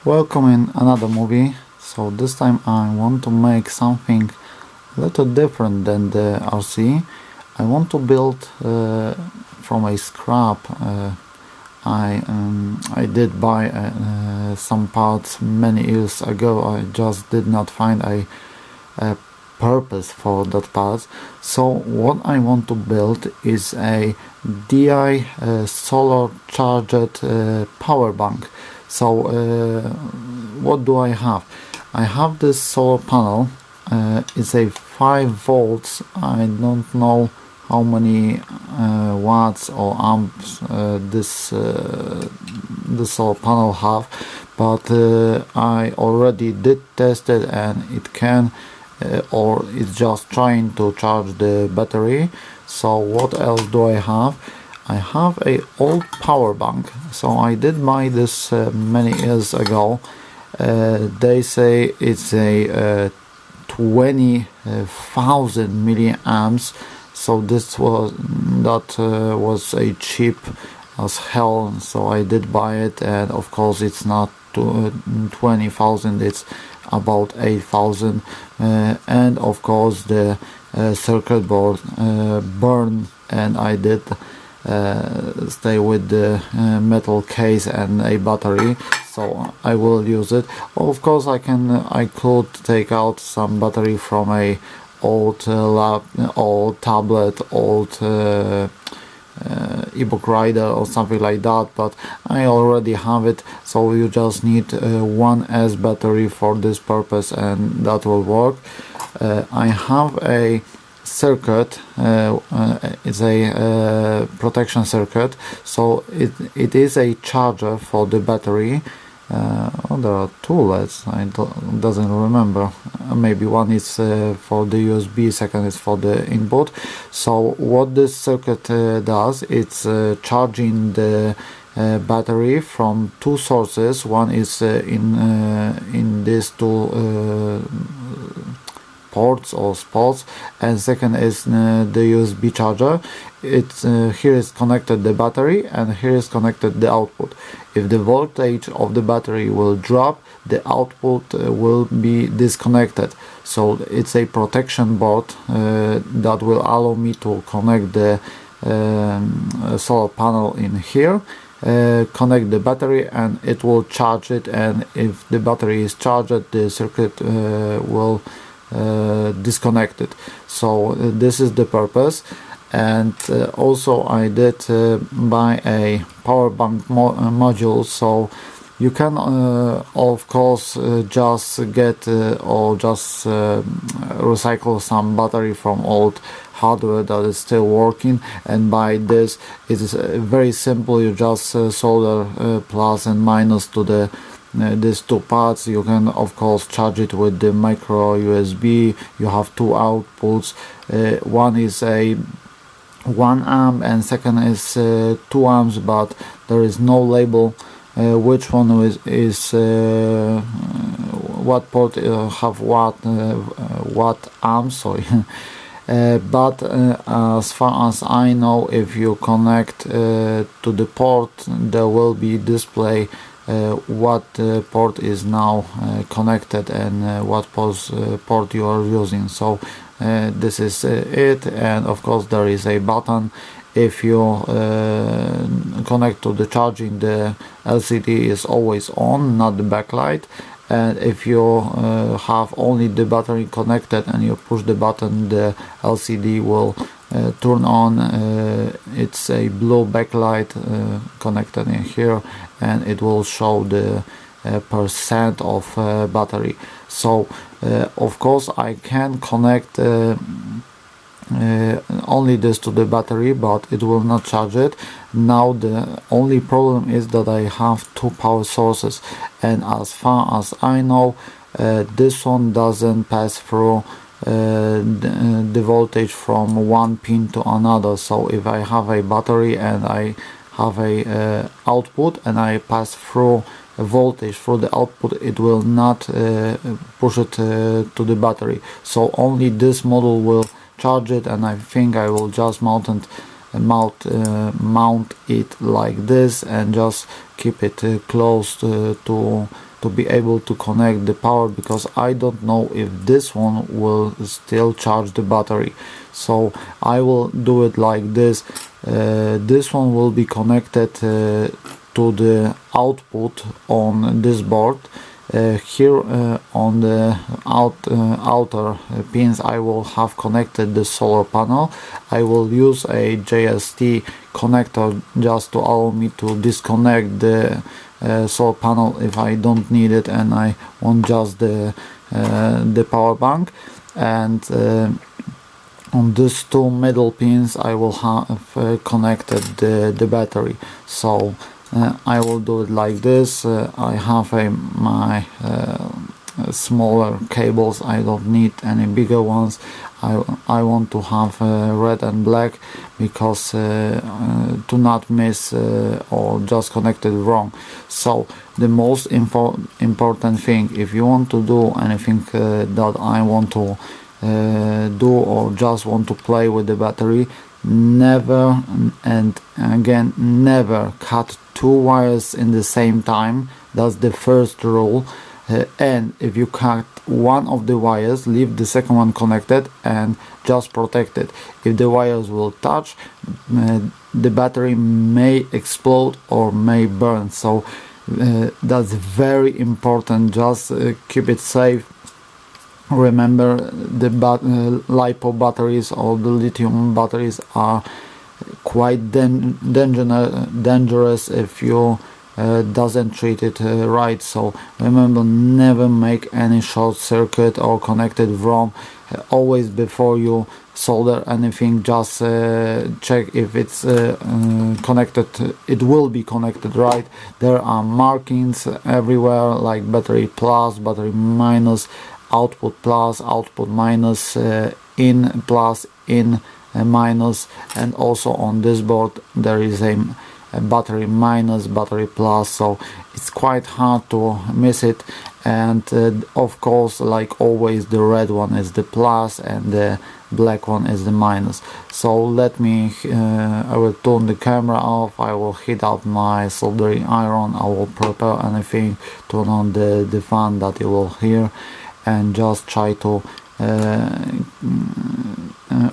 Welcome in another movie. So this time I want to make something a little different than the RC. I want to build from a scrap. I did buy some parts many years ago. I just did not find a purpose for that part. So what I want to build is a DI solar charged power bank. So what do I have? I have this solar panel. It's a 5 volts. I don't know how many watts or amps this solar panel have, but I already did test it, and it can or it's just trying to charge the battery. So what else do I have? I have a old power bank. So I did buy this many years ago. They say it's a 20,000 milliamps. So this was a cheap as hell. So I did buy it, and of course it's not 20,000. It's about 8,000, and of course the circuit board burned, and I did stay with the metal case and a battery, so I will use it. Of course I could take out some battery from a old old tablet, old ebook rider or something like that, but I already have it, so you just need one S battery for this purpose, and that will work. I have a circuit. It's a protection circuit, so it is a charger for the battery. There are two LEDs. Doesn't remember. Maybe one is for the USB, second is for the input. So what this circuit does, it's charging the battery from two sources. One is in these two ports or spots, and second is the USB charger. It's here is connected the battery, and here is connected the output. If the voltage of the battery will drop, the output will be disconnected. So it's a protection board that will allow me to connect the solar panel in here, connect the battery, and it will charge it, and if the battery is charged, the circuit will disconnect it. So this is the purpose. And also I did buy a power bank module, so you can of course just get or just recycle some battery from old hardware that is still working and buy this. It is very simple. You just solder plus and minus to the these two parts. You can of course charge it with the micro USB. You have two outputs. One is a 1 amp and second is 2 amps, but there is no label which one is what port have what amps, sorry. But as far as I know, if you connect to the port, there will be display what port is now connected and what port you are using. So this is it, and of course there is a button. If you connect to the charging, the LCD is always on, not the backlight. And if you have only the battery connected and you push the button, the LCD will turn on. It's a blue backlight connected in here, and it will show the percent of battery. So of course I can connect only this to the battery, but it will not charge it. Now the only problem is that I have two power sources, and as far as I know, this one doesn't pass through the voltage from one pin to another. So if I have a battery and I have a output and I pass through a voltage through the output, it will not push it to the battery. So only this model will charge it, and I think I will just mount it like this and just keep it close to to be able to connect the power, because I don't know if this one will still charge the battery. So I will do it like this. This one will be connected to the output on this board. Here on the outer pins I will have connected the solar panel. I will use a JST connector just to allow me to disconnect the solar panel if I don't need it and I want just the power bank. And on these two middle pins I will have connected the battery. So I will do it like this. I have my smaller cables, I don't need any bigger ones. I want to have red and black because to not miss or just connect it wrong. So the most important thing, if you want to do anything that I want to do, or just want to play with the battery, never, and again never, cut two wires in the same time. That's the first rule. And if you cut one of the wires, leave the second one connected and just protect it. If the wires will touch, the battery may explode or may burn. So that's very important. Just keep it safe. Remember, the LiPo batteries or the lithium batteries are quite dangerous if you doesn't treat it right. So remember, never make any short circuit or connect it wrong. Always before you solder anything, just check if it's connected. It will be connected right. There are markings everywhere like battery plus, battery minus, output plus, output minus, in plus, in minus, and also on this board there is a battery minus, battery plus, so it's quite hard to miss it. And of course, like always, the red one is the plus and the black one is the minus. So let me I will turn the camera off, I will heat up my soldering iron, I will prepare anything, turn on the fan that you will hear, and just try to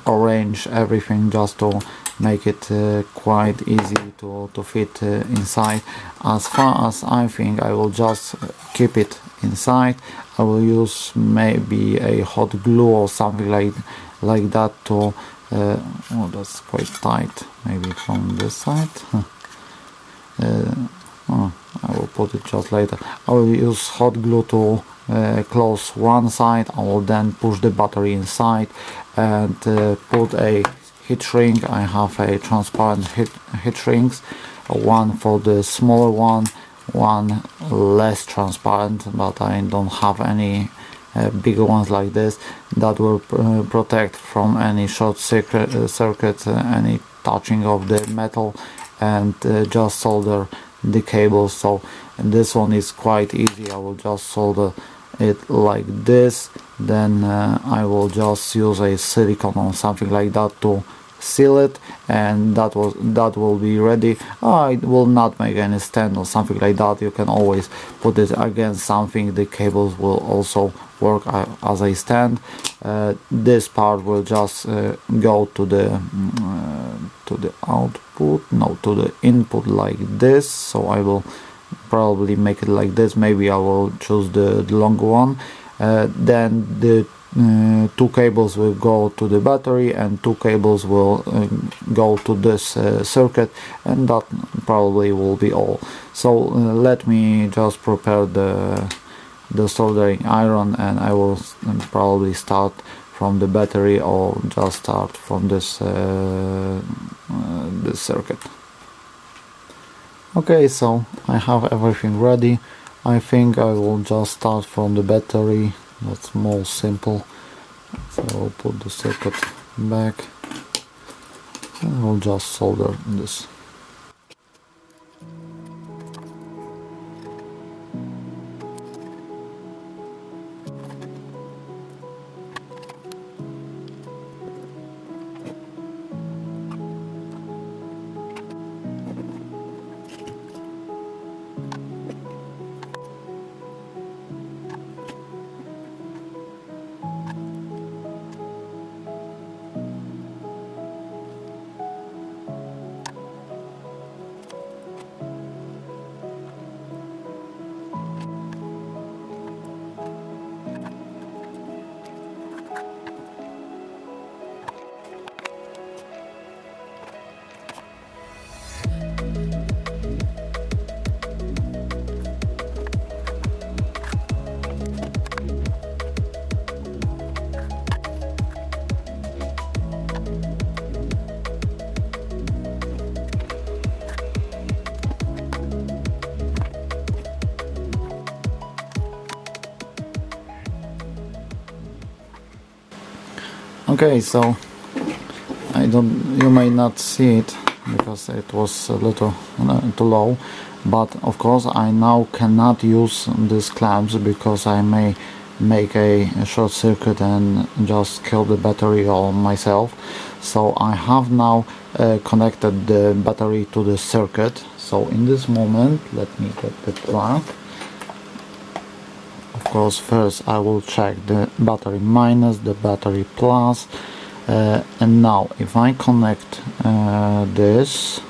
arrange everything just to make it quite easy to fit inside. As far as I think, I will just keep it inside. I will use maybe a hot glue or something like that to oh, that's quite tight, maybe from this side. Oh, I will put it just later. I will use hot glue to close one side. I will then push the battery inside and put a heat shrink. I have a transparent heat shrinks, one for the smaller one less transparent, but I don't have any bigger ones like this that will protect from any short circuit, any touching of the metal, and just solder the cables. So this one is quite easy. I will just solder it like this, then I will just use a silicone or something like that to seal it, and that will be ready. It will not make any stand or something like that. You can always put it against something. The cables will also work as a stand. This part will just go to the output, no, to the input like this. So I will probably make it like this. Maybe I will choose the longer one. Then the two cables will go to the battery and two cables will go to this circuit, and that probably will be all. So let me just prepare the soldering iron, and I will probably start from the battery or just start from this this circuit. Okay, so I have everything ready. I think I will just start from the battery. That's more simple. So I'll put the circuit back and I'll just solder this. Okay, so you may not see it because it was a little too low, but of course I now cannot use these clamps because I may make a short circuit and just kill the battery or myself. So I have now connected the battery to the circuit. So in this moment, let me get the plug. Of course, first I will check the battery minus, the battery plus, and now if I connect this,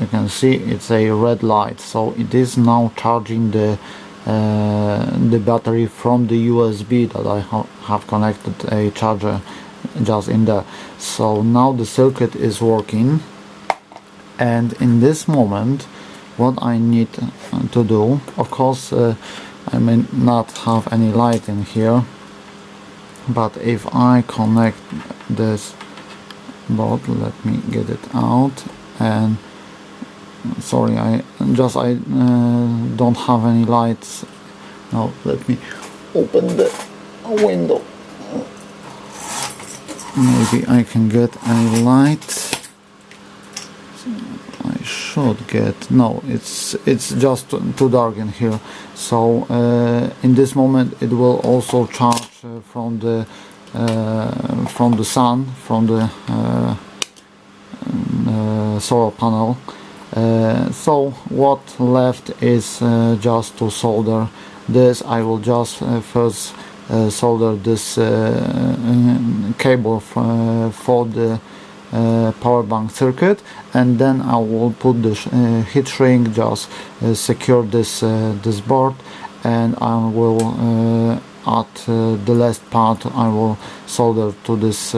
you can see it's a red light, so it is now charging the battery from the USB that I have connected a charger just in there. So now the circuit is working, and in this moment what I need to do, of course I may not have any light in here, but if I connect this board, let me get it out, and sorry, I don't have any lights. Now let me open the window. Maybe I can get any light. I should get, no, it's just too dark in here. So in this moment it will also charge from the sun, from the solar panel. So what left is just to solder this. I will just first solder this cable for the Powerbank circuit, and then I will put the heat shrink, just secure this board, and I will at the last part I will solder to this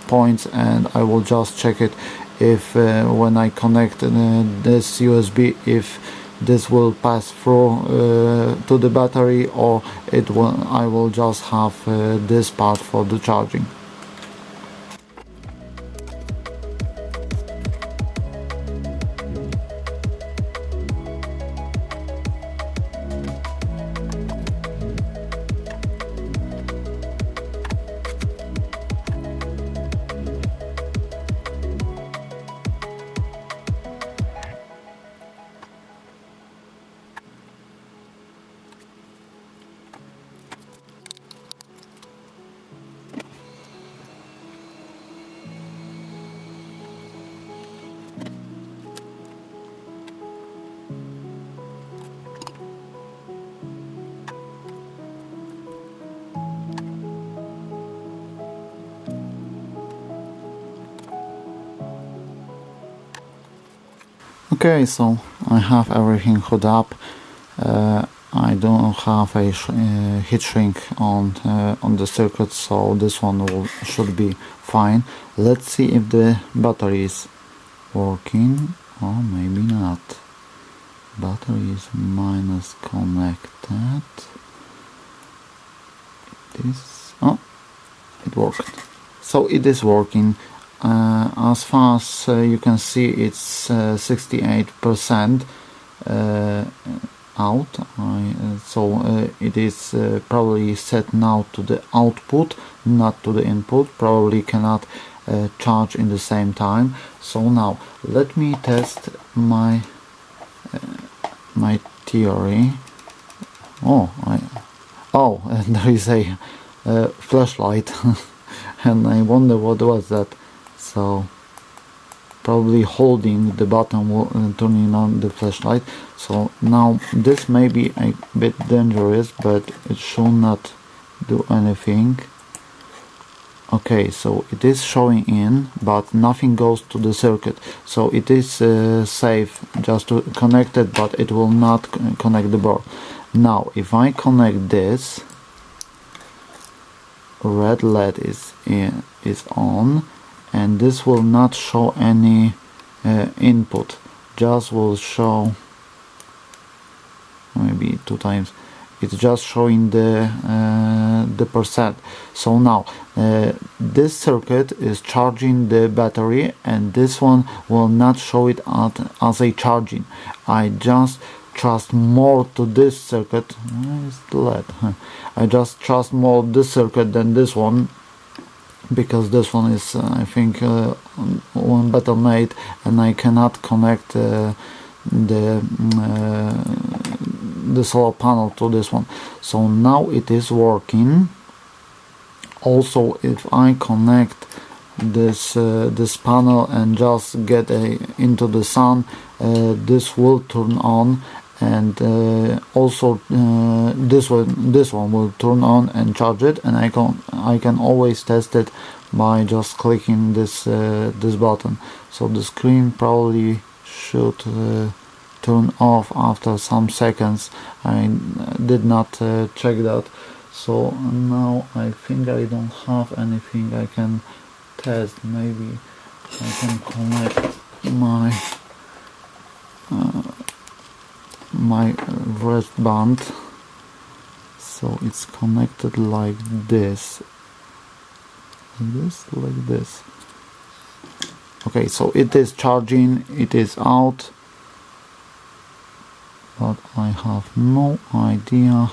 points, and I will just check it if when I connect this USB, if this will pass through to the battery, or I will just have this part for the charging. Okay, so I have everything hooked up. I don't have a heat shrink on the circuit, so this one should be fine. Let's see if the battery is working, or maybe not. Battery is minus connected. It worked. So it is working. As far as you can see, it's 68% out. So it is probably set now to the output, not to the input. Probably cannot charge in the same time. So now let me test my theory. And there is a flashlight and I wonder what was that. So probably holding the button turning on the flashlight. So now this may be a bit dangerous, but it should not do anything. Okay, so it is showing in, but nothing goes to the circuit, so it is safe just to connect it, but it will not connect the board. Now if I connect this, red LED is on, and this will not show any input, just will show maybe 2 times. It's just showing the percent. So now this circuit is charging the battery, and this one will not show it as a charging. I just trust more to this circuit. Where is the LED? I just trust more this circuit than this one, because this one is I think one better made, and I cannot connect the solar panel to this one. So now it is working. Also, if I connect this panel and just get into the sun, this will turn on, and also this one will turn on and charge it, and I can always test it by just clicking this button. So the screen probably should turn off after some seconds. I did not check that. So now I think I don't have anything I can test. Maybe I can connect my wristband, so it's connected like this, like this. Okay, so it is charging, it is out, but I have no idea.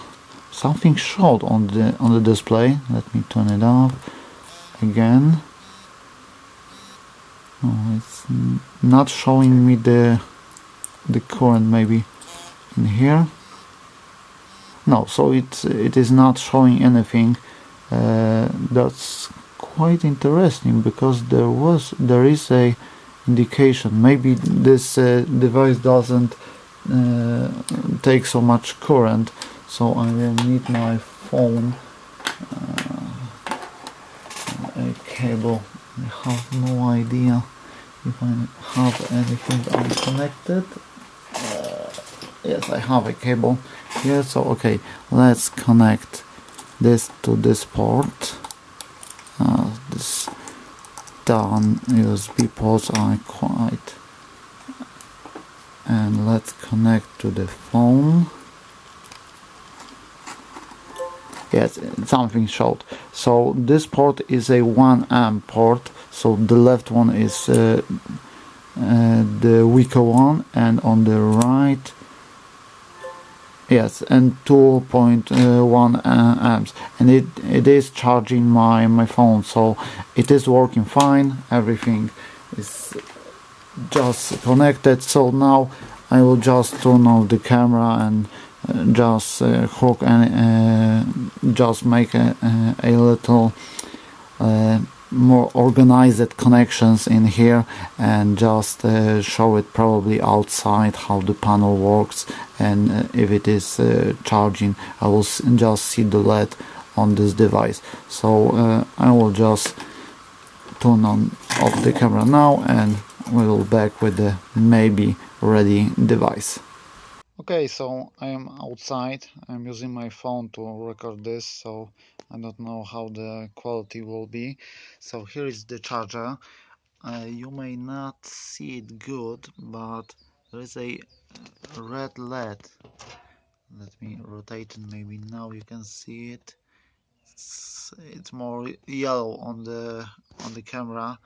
Something showed on the display. Let me turn it off again. Oh, it's not showing me the current. Maybe in here. No, so it is not showing anything. That's quite interesting, because there is a indication. Maybe this device doesn't take so much current, so I will need my phone, a cable. I have no idea if I have anything unconnected. Yes, I have a cable here, so okay, let's connect this to this port. This down USB ports are quite, and let's connect to the phone. Yes, something showed. So this port is a 1 amp port, so the left one is the weaker one, and on the right, yes, and 2.1 amps, and it is charging my phone, so it is working fine. Everything is just connected. So now I will just turn off the camera and just hook and just make a little more organized connections in here, and just show it probably outside how the panel works, and if it is charging, I will just see the LED on this device. So I will just turn off the camera now, and we will back with the maybe ready device. Okay, so I am outside. I'm using my phone to record this, so I don't know how the quality will be. So here is the charger. You may not see it good, but there is a red LED. Let me rotate it. Maybe now you can see it. It's more yellow on the camera.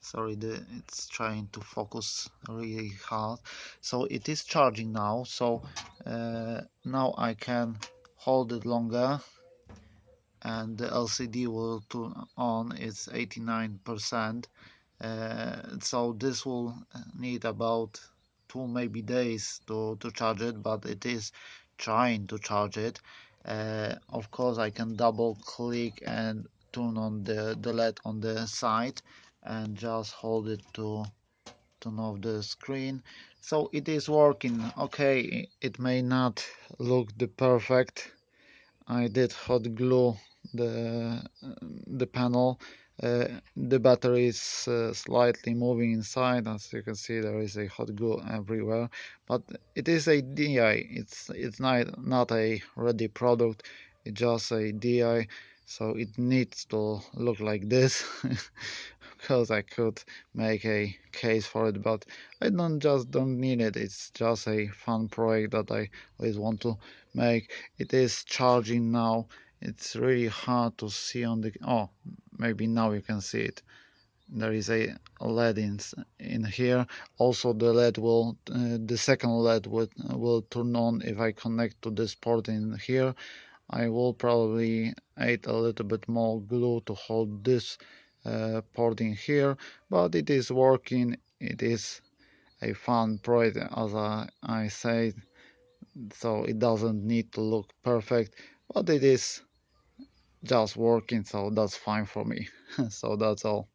Sorry, it's trying to focus really hard. So it is charging now, so now I can hold it longer, and the LCD will turn on. It's 89%. So this will need about 2 maybe days to charge it, but it is trying to charge it. Of course, I can double click and turn on the LED on the side, and just hold it to turn off the screen. So it is working. Okay, it may not look the perfect. I did hot glue the panel. The battery is slightly moving inside. As you can see, there is a hot glue everywhere, but it is a DI. It's not a ready product. It's just a DI, so it needs to look like this. Because I could make a case for it, but I don't need it. It's just a fun project that I always want to make. It is charging now. It's really hard to see on the, oh, maybe now you can see it. there is a LED in here. Also the LED will the second LED will turn on if I connect to this port in here. I will probably add a little bit more glue to hold this port in here, but it is working. It is a fun project, as I said, so it doesn't need to look perfect, but it is just working, so that's fine for me. So that's all.